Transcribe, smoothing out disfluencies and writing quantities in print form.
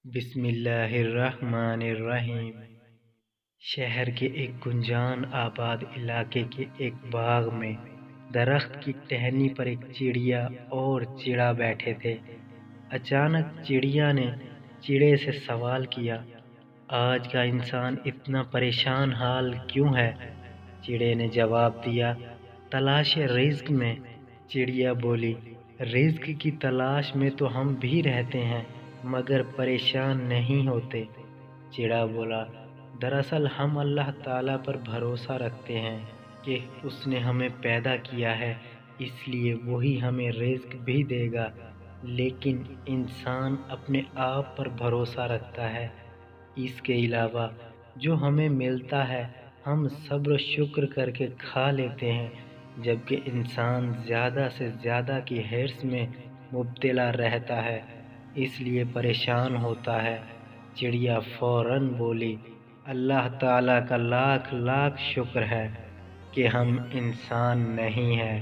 بسم اللہ الرحمن الرحیم۔ شہر کے ایک گنجان آباد علاقے کے ایک باغ میں درخت کی ٹہنی پر ایک چڑیا اور چڑا بیٹھے تھے۔ اچانک چڑیا نے چڑے سے سوال کیا، آج کا انسان اتنا پریشان حال کیوں ہے؟ چڑے نے جواب دیا، تلاش رزق میں۔ چڑیا بولی، رزق کی تلاش میں تو ہم بھی رہتے ہیں مگر پریشان نہیں ہوتے۔ چڑا بولا، دراصل ہم اللہ تعالیٰ پر بھروسہ رکھتے ہیں کہ اس نے ہمیں پیدا کیا ہے، اس لیے وہی ہمیں رزق بھی دے گا، لیکن انسان اپنے آپ پر بھروسہ رکھتا ہے۔ اس کے علاوہ جو ہمیں ملتا ہے ہم صبر و شکر کر کے کھا لیتے ہیں، جبکہ انسان زیادہ سے زیادہ کی حرص میں مبتلا رہتا ہے، اس لیے پریشان ہوتا ہے۔ چڑیا فوراً بولی، اللہ تعالیٰ کا لاکھ لاکھ شکر ہے کہ ہم انسان نہیں ہیں۔